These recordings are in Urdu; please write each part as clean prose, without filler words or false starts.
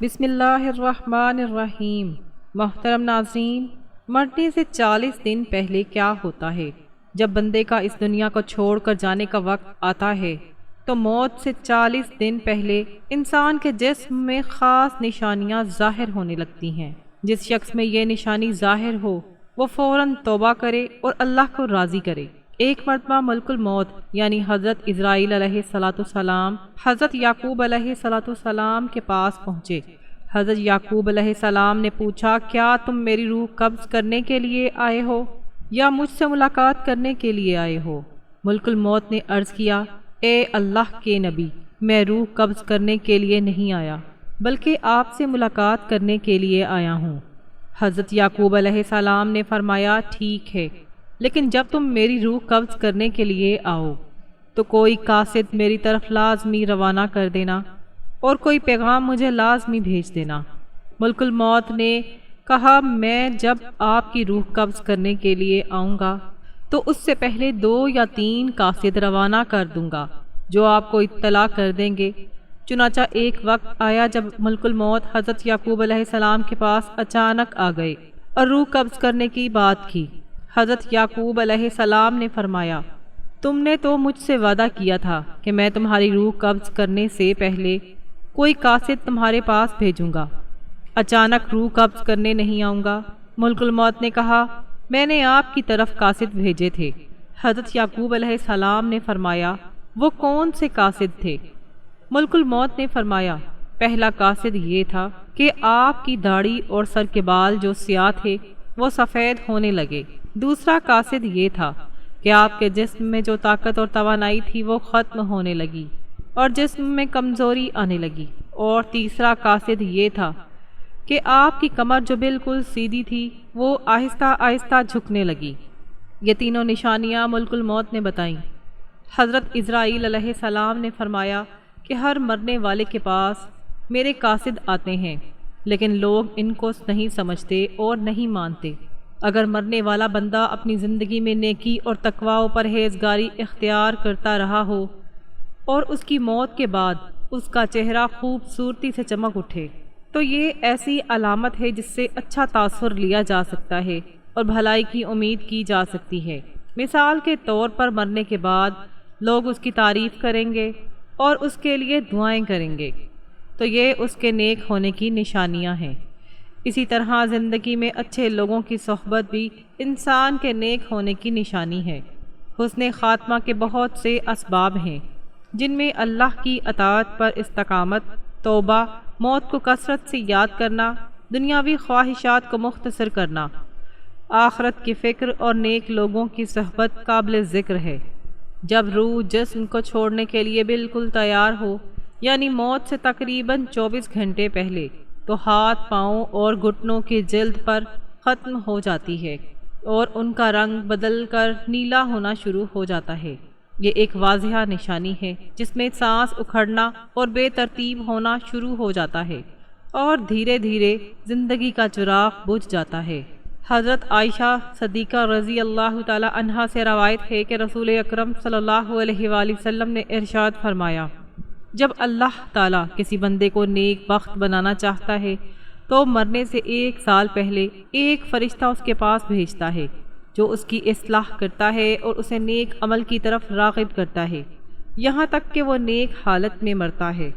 بسم اللہ الرحمن الرحیم۔ محترم ناظرین، مرنے سے 40 دن پہلے کیا ہوتا ہے؟ جب بندے کا اس دنیا کو چھوڑ کر جانے کا وقت آتا ہے تو موت سے 40 دن پہلے انسان کے جسم میں خاص نشانیاں ظاہر ہونے لگتی ہیں۔ جس شخص میں یہ نشانی ظاہر ہو وہ فوراً توبہ کرے اور اللہ کو راضی کرے۔ ایک مرتبہ ملک الموت یعنی حضرت اسرائیل علیہ السلام حضرت یعقوب علیہ السلام کے پاس پہنچے۔ حضرت یعقوب علیہ السلام نے پوچھا، کیا تم میری روح قبض کرنے کے لیے آئے ہو یا مجھ سے ملاقات کرنے کے لیے آئے ہو؟ ملک الموت نے عرض کیا، اے اللہ کے نبی، میں روح قبض کرنے کے لیے نہیں آیا بلکہ آپ سے ملاقات کرنے کے لیے آیا ہوں۔ حضرت یعقوب علیہ السلام نے فرمایا، ٹھیک ہے، لیکن جب تم میری روح قبض کرنے کے لیے آؤ تو کوئی قاصد میری طرف لازمی روانہ کر دینا اور کوئی پیغام مجھے لازمی بھیج دینا۔ ملک الموت نے کہا، میں جب آپ کی روح قبض کرنے کے لیے آؤں گا تو اس سے پہلے 2 یا 3 قاصد روانہ کر دوں گا جو آپ کو اطلاع کر دیں گے۔ چنانچہ ایک وقت آیا جب ملک الموت حضرت یعقوب علیہ السلام کے پاس اچانک آ گئے اور روح قبض کرنے کی بات کی۔ حضرت یعقوب علیہ السلام نے فرمایا، تم نے تو مجھ سے وعدہ کیا تھا کہ میں تمہاری روح قبض کرنے سے پہلے کوئی قاصد تمہارے پاس بھیجوں گا، اچانک روح قبض کرنے نہیں آؤں گا۔ ملک الموت نے کہا، میں نے آپ کی طرف قاصد بھیجے تھے۔ حضرت یعقوب علیہ السلام نے فرمایا، وہ کون سے قاصد تھے؟ ملک الموت نے فرمایا، پہلا قاصد یہ تھا کہ آپ کی داڑھی اور سر کے بال جو سیاہ تھے وہ سفید ہونے لگے۔ دوسرا قاصد یہ تھا کہ آپ کے جسم میں جو طاقت اور توانائی تھی وہ ختم ہونے لگی اور جسم میں کمزوری آنے لگی۔ اور تیسرا قاصد یہ تھا کہ آپ کی کمر جو بالکل سیدھی تھی وہ آہستہ آہستہ جھکنے لگی۔ یہ تینوں نشانیاں ملک الموت نے بتائیں۔ حضرت اسرائیل علیہ السلام نے فرمایا کہ ہر مرنے والے کے پاس میرے قاصد آتے ہیں، لیکن لوگ ان کو نہیں سمجھتے اور نہیں مانتے۔ اگر مرنے والا بندہ اپنی زندگی میں نیکی اور تقوی و پرہیزگاری اختیار کرتا رہا ہو اور اس کی موت کے بعد اس کا چہرہ خوبصورتی سے چمک اٹھے تو یہ ایسی علامت ہے جس سے اچھا تاثر لیا جا سکتا ہے اور بھلائی کی امید کی جا سکتی ہے۔ مثال کے طور پر مرنے کے بعد لوگ اس کی تعریف کریں گے اور اس کے لیے دعائیں کریں گے تو یہ اس کے نیک ہونے کی نشانیاں ہیں۔ اسی طرح زندگی میں اچھے لوگوں کی صحبت بھی انسان کے نیک ہونے کی نشانی ہے۔ حسن خاتمہ کے بہت سے اسباب ہیں جن میں اللہ کی اطاعت پر استقامت، توبہ، موت کو کثرت سے یاد کرنا، دنیاوی خواہشات کو مختصر کرنا، آخرت کی فکر اور نیک لوگوں کی صحبت قابل ذکر ہے۔ جب روح جسم کو چھوڑنے کے لیے بالکل تیار ہو یعنی موت سے تقریباً 24 گھنٹے پہلے تو ہاتھ، پاؤں اور گھٹنوں کی جلد پر ختم ہو جاتی ہے اور ان کا رنگ بدل کر نیلا ہونا شروع ہو جاتا ہے۔ یہ ایک واضح نشانی ہے جس میں سانس اکھڑنا اور بے ترتیب ہونا شروع ہو جاتا ہے اور دھیرے دھیرے زندگی کا چراغ بجھ جاتا ہے۔ حضرت عائشہ صدیقہ رضی اللہ تعالی عنہا سے روایت ہے کہ رسول اکرم صلی اللہ علیہ وآلہ وسلم نے ارشاد فرمایا، جب اللہ تعالیٰ کسی بندے کو نیک بخت بنانا چاہتا ہے تو مرنے سے 1 سال پہلے ایک فرشتہ اس کے پاس بھیجتا ہے جو اس کی اصلاح کرتا ہے اور اسے نیک عمل کی طرف راغب کرتا ہے یہاں تک کہ وہ نیک حالت میں مرتا ہے،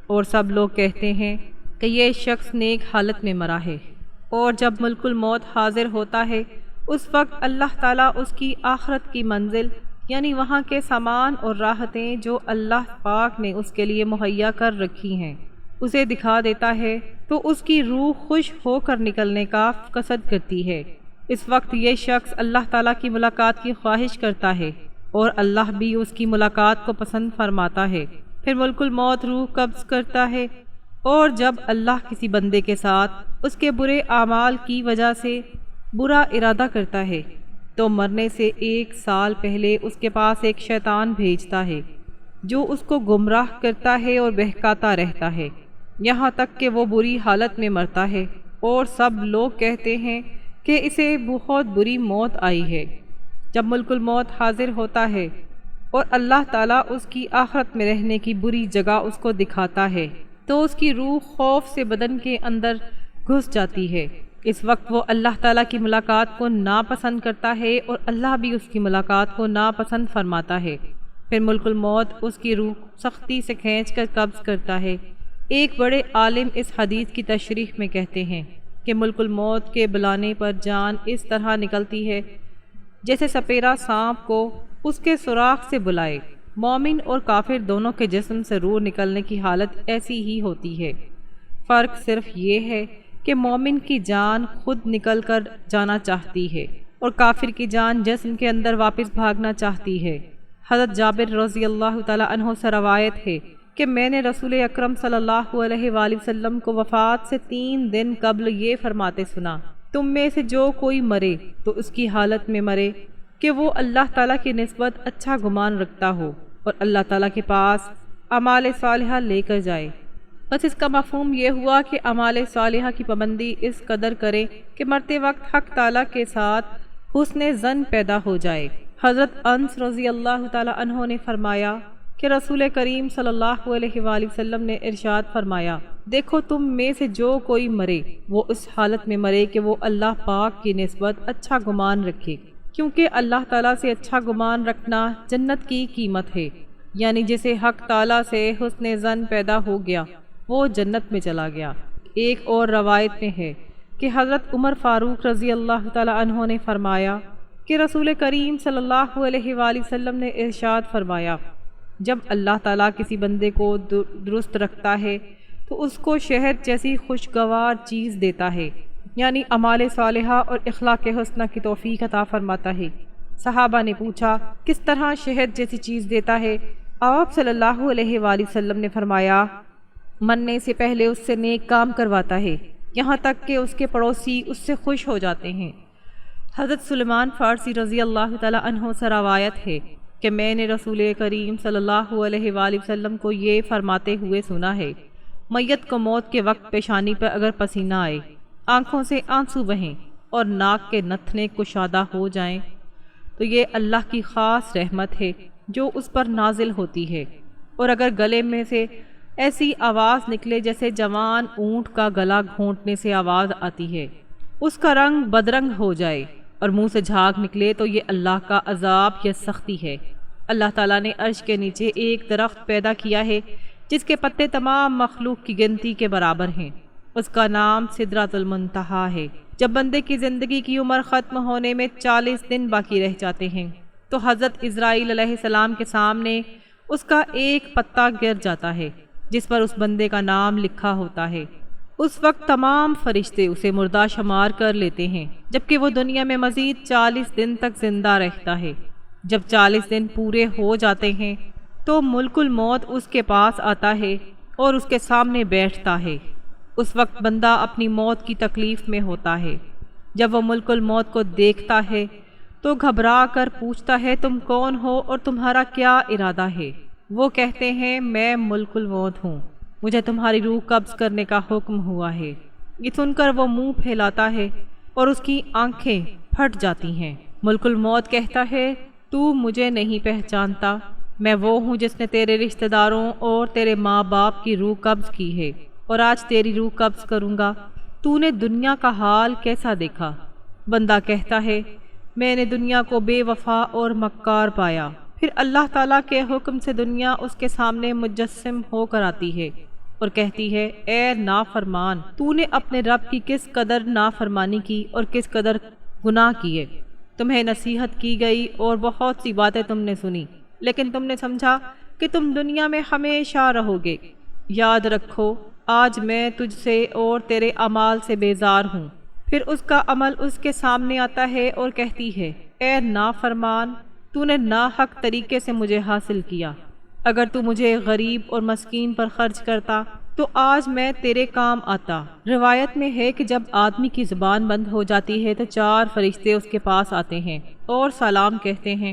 اور سب لوگ کہتے ہیں کہ یہ شخص نیک حالت میں مرا ہے۔ اور جب ملک الموت حاضر ہوتا ہے اس وقت اللہ تعالیٰ اس کی آخرت کی منزل یعنی وہاں کے سامان اور راحتیں جو اللہ پاک نے اس کے لیے مہیا کر رکھی ہیں اسے دکھا دیتا ہے تو اس کی روح خوش ہو کر نکلنے کا قصد کرتی ہے۔ اس وقت یہ شخص اللہ تعالیٰ کی ملاقات کی خواہش کرتا ہے اور اللہ بھی اس کی ملاقات کو پسند فرماتا ہے۔ پھر ملک الموت روح قبض کرتا ہے اور جب اللہ کسی بندے کے ساتھ اس کے برے اعمال کی وجہ سے برا ارادہ کرتا ہے تو مرنے سے 1 سال پہلے اس کے پاس ایک شیطان بھیجتا ہے جو اس کو گمراہ کرتا ہے اور بہکاتا رہتا ہے یہاں تک کہ وہ بری حالت میں مرتا ہے اور سب لوگ کہتے ہیں کہ اسے بہت بری موت آئی ہے۔ جب ملک الموت حاضر ہوتا ہے اور اللہ تعالیٰ اس کی آخرت میں رہنے کی بری جگہ اس کو دکھاتا ہے تو اس کی روح خوف سے بدن کے اندر گھس جاتی ہے۔ اس وقت وہ اللہ تعالیٰ کی ملاقات کو ناپسند کرتا ہے اور اللہ بھی اس کی ملاقات کو ناپسند فرماتا ہے۔ پھر ملک الموت اس کی روح سختی سے کھینچ کر قبض کرتا ہے۔ ایک بڑے عالم اس حدیث کی تشریح میں کہتے ہیں کہ ملک الموت کے بلانے پر جان اس طرح نکلتی ہے جیسے سپیرا سانپ کو اس کے سوراخ سے بلائے۔ مومن اور کافر دونوں کے جسم سے روح نکلنے کی حالت ایسی ہی ہوتی ہے۔ فرق صرف یہ ہے کہ مومن کی جان خود نکل کر جانا چاہتی ہے اور کافر کی جان جسم کے اندر واپس بھاگنا چاہتی ہے۔ حضرت جابر رضی اللہ تعالیٰ عنہ سے روایت ہے کہ میں نے رسول اکرم صلی اللہ علیہ وآلہ وسلم کو وفات سے 3 دن قبل یہ فرماتے سنا، تم میں سے جو کوئی مرے تو اس کی حالت میں مرے کہ وہ اللہ تعالیٰ کی نسبت اچھا گمان رکھتا ہو اور اللہ تعالیٰ کے پاس اعمال صالحہ لے کر جائے۔ بس اس کا مفہوم یہ ہوا کہ اعمال صالحہ کی پابندی اس قدر کرے کہ مرتے وقت حق تعالیٰ کے ساتھ حسن ظن پیدا ہو جائے۔ حضرت انس رضی اللہ تعالیٰ عنہ نے فرمایا کہ رسول کریم صلی اللہ علیہ وآلہ وسلم نے ارشاد فرمایا، دیکھو تم میں سے جو کوئی مرے وہ اس حالت میں مرے کہ وہ اللہ پاک کی نسبت اچھا گمان رکھے، کیونکہ اللہ تعالیٰ سے اچھا گمان رکھنا جنت کی قیمت ہے، یعنی جسے حق تعالیٰ سے حسن ظن پیدا ہو گیا وہ جنت میں چلا گیا۔ ایک اور روایت میں ہے کہ حضرت عمر فاروق رضی اللہ تعالیٰ عنہ نے فرمایا کہ رسول کریم صلی اللہ علیہ وآلہ وسلم نے ارشاد فرمایا، جب اللہ تعالیٰ کسی بندے کو درست رکھتا ہے تو اس کو شہد جیسی خوشگوار چیز دیتا ہے، یعنی اعمال صالحہ اور اخلاق حسنہ کی توفیق عطا فرماتا ہے۔ صحابہ نے پوچھا کس طرح شہد جیسی چیز دیتا ہے؟ آپ صلی اللہ علیہ وآلہ وسلم نے فرمایا، مرنے سے پہلے اس سے نیک کام کرواتا ہے یہاں تک کہ اس کے پڑوسی اس سے خوش ہو جاتے ہیں۔ حضرت سلیمان فارسی رضی اللہ تعالیٰ عنہ سے روایت ہے کہ میں نے رسول کریم صلی اللہ علیہ وآلہ وسلم کو یہ فرماتے ہوئے سنا ہے، میت کو موت کے وقت پیشانی پر اگر پسینہ آئے، آنکھوں سے آنسو بہیں اور ناک کے نتھنے کشادہ ہو جائیں تو یہ اللہ کی خاص رحمت ہے جو اس پر نازل ہوتی ہے، اور اگر گلے میں سے ایسی آواز نکلے جیسے جوان اونٹ کا گلا گھونٹنے سے آواز آتی ہے، اس کا رنگ بدرنگ ہو جائے اور منہ سے جھاگ نکلے تو یہ اللہ کا عذاب یا سختی ہے۔ اللہ تعالیٰ نے عرش کے نیچے ایک درخت پیدا کیا ہے جس کے پتے تمام مخلوق کی گنتی کے برابر ہیں، اس کا نام سدرۃ المنتہا ہے۔ جب بندے کی زندگی کی عمر ختم ہونے میں 40 دن باقی رہ جاتے ہیں تو حضرت اسرائیل علیہ السلام کے سامنے اس کا ایک پتا گر جاتا ہے جس پر اس بندے کا نام لکھا ہوتا ہے۔ اس وقت تمام فرشتے اسے مردہ شمار کر لیتے ہیں، جبکہ وہ دنیا میں مزید 40 دن تک زندہ رہتا ہے۔ جب 40 دن پورے ہو جاتے ہیں تو ملک الموت اس کے پاس آتا ہے اور اس کے سامنے بیٹھتا ہے۔ اس وقت بندہ اپنی موت کی تکلیف میں ہوتا ہے۔ جب وہ ملک الموت کو دیکھتا ہے تو گھبرا کر پوچھتا ہے، تم کون ہو اور تمہارا کیا ارادہ ہے؟ وہ کہتے ہیں، میں ملک الموت ہوں، مجھے تمہاری روح قبض کرنے کا حکم ہوا ہے۔ یہ سن کر وہ منہ پھیلاتا ہے اور اس کی آنکھیں پھٹ جاتی ہیں۔ ملک الموت کہتا ہے، تو مجھے نہیں پہچانتا، میں وہ ہوں جس نے تیرے رشتہ داروں اور تیرے ماں باپ کی روح قبض کی ہے اور آج تیری روح قبض کروں گا۔ تو نے دنیا کا حال کیسا دیکھا؟ بندہ کہتا ہے، میں نے دنیا کو بے وفا اور مکار پایا۔ پھر اللہ تعالیٰ کے حکم سے دنیا اس کے سامنے مجسم ہو کر آتی ہے اور کہتی ہے، اے نافرمان، تو نے اپنے رب کی کس قدر نافرمانی کی اور کس قدر گناہ کیے۔ تمہیں نصیحت کی گئی اور بہت سی باتیں تم نے سنی، لیکن تم نے سمجھا کہ تم دنیا میں ہمیشہ رہو گے۔ یاد رکھو، آج میں تجھ سے اور تیرے اعمال سے بیزار ہوں۔ پھر اس کا عمل اس کے سامنے آتا ہے اور کہتی ہے، اے نافرمان، تو نے ناحق طریقے سے مجھے حاصل کیا۔ اگر تو مجھے غریب اور مسکین پر خرچ کرتا تو آج میں تیرے کام آتا۔ روایت میں ہے کہ جب آدمی کی زبان بند ہو جاتی ہے تو 4 فرشتے اس کے پاس آتے ہیں اور سلام کہتے ہیں۔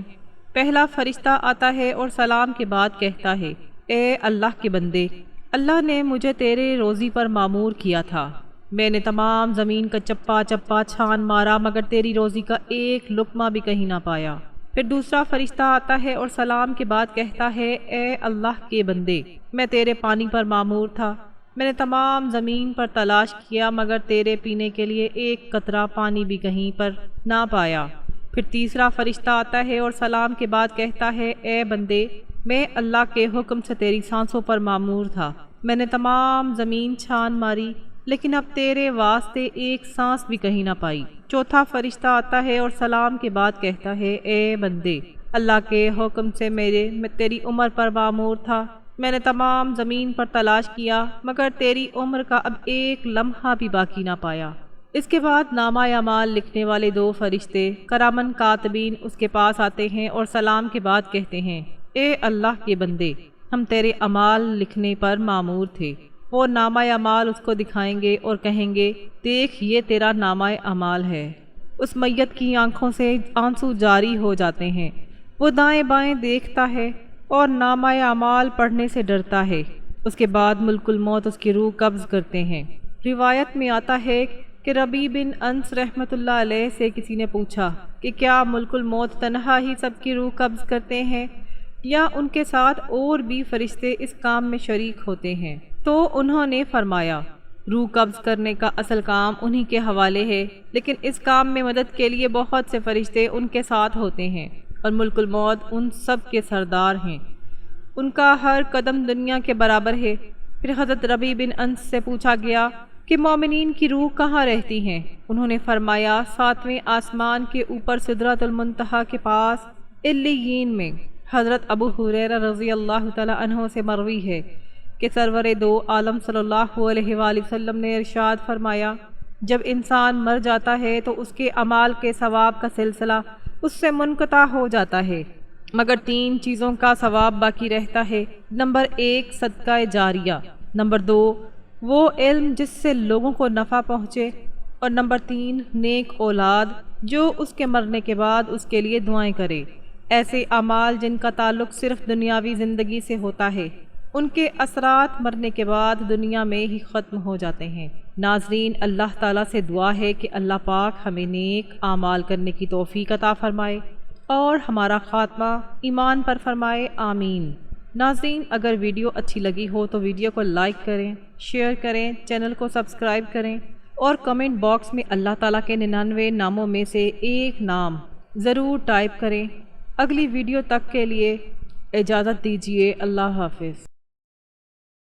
پہلا فرشتہ آتا ہے اور سلام کے بعد کہتا ہے، اے اللہ کے بندے، اللہ نے مجھے تیرے روزی پر مامور کیا تھا۔ میں نے تمام زمین کا چپا چپا چھان مارا مگر تیری روزی کا ایک لقمہ بھی کہیں نہ پایا۔ پھر دوسرا فرشتہ آتا ہے اور سلام کے بعد کہتا ہے، اے اللہ کے بندے، میں تیرے پانی پر مامور تھا، میں نے تمام زمین پر تلاش کیا مگر تیرے پینے کے لیے ایک قطرہ پانی بھی کہیں پر نہ پایا۔ پھر تیسرا فرشتہ آتا ہے اور سلام کے بعد کہتا ہے، اے بندے، میں اللہ کے حکم سے تیری سانسوں پر معمور تھا۔ میں نے تمام زمین چھان ماری لیکن اب تیرے واسطے ایک سانس بھی کہیں نہ پائی۔ چوتھا فرشتہ آتا ہے اور سلام کے بعد کہتا ہے، اے بندے، اللہ کے حکم سے میں تیری عمر پر معمور تھا۔ میں نے تمام زمین پر تلاش کیا مگر تیری عمر کا اب ایک لمحہ بھی باقی نہ پایا۔ اس کے بعد نامہ اعمال لکھنے والے 2 فرشتے کرامن کاتبین اس کے پاس آتے ہیں اور سلام کے بعد کہتے ہیں، اے اللہ کے بندے، ہم تیرے اعمال لکھنے پر معمور تھے۔ وہ نامہ اعمال اس کو دکھائیں گے اور کہیں گے، دیکھ یہ تیرا نامہ اعمال ہے۔ اس میت کی آنکھوں سے آنسو جاری ہو جاتے ہیں۔ وہ دائیں بائیں دیکھتا ہے اور نامہ اعمال پڑھنے سے ڈرتا ہے۔ اس کے بعد ملک الموت اس کی روح قبض کرتے ہیں۔ روایت میں آتا ہے کہ ربیع بن انس رحمۃ اللہ علیہ سے کسی نے پوچھا کہ کیا ملک الموت تنہا ہی سب کی روح قبض کرتے ہیں یا ان کے ساتھ اور بھی فرشتے اس کام میں شریک ہوتے ہیں؟ تو انہوں نے فرمایا، روح قبض کرنے کا اصل کام انہی کے حوالے ہے، لیکن اس کام میں مدد کے لیے بہت سے فرشتے ان کے ساتھ ہوتے ہیں اور ملک الموت ان سب کے سردار ہیں۔ ان کا ہر قدم دنیا کے برابر ہے۔ پھر حضرت ربیع بن انس سے پوچھا گیا کہ مومنین کی روح کہاں رہتی ہیں؟ انہوں نے فرمایا، 7ویں آسمان کے اوپر سدرۃ المنتہا کے پاس علیین میں۔ حضرت ابو ہریرہ رضی اللہ تعالی عنہ سے مروی ہے کہ سرور دو عالم صلی اللہ علیہ وآلہ وسلم نے ارشاد فرمایا، جب انسان مر جاتا ہے تو اس کے اعمال کے ثواب کا سلسلہ اس سے منقطع ہو جاتا ہے مگر 3 چیزوں کا ثواب باقی رہتا ہے۔ نمبر 1 صدقہ جاریہ، نمبر 2 وہ علم جس سے لوگوں کو نفع پہنچے، اور نمبر 3 نیک اولاد جو اس کے مرنے کے بعد اس کے لیے دعائیں کرے۔ ایسے اعمال جن کا تعلق صرف دنیاوی زندگی سے ہوتا ہے، ان کے اثرات مرنے کے بعد دنیا میں ہی ختم ہو جاتے ہیں۔ ناظرین، اللہ تعالیٰ سے دعا ہے کہ اللہ پاک ہمیں نیک اعمال کرنے کی توفیق عطا فرمائے اور ہمارا خاتمہ ایمان پر فرمائے، آمین۔ ناظرین، اگر ویڈیو اچھی لگی ہو تو ویڈیو کو لائک کریں، شیئر کریں، چینل کو سبسکرائب کریں اور کمنٹ باکس میں اللہ تعالیٰ کے 99 ناموں میں سے ایک نام ضرور ٹائپ کریں۔ اگلی ویڈیو تک کے لیے اجازت دیجیے، اللہ حافظ۔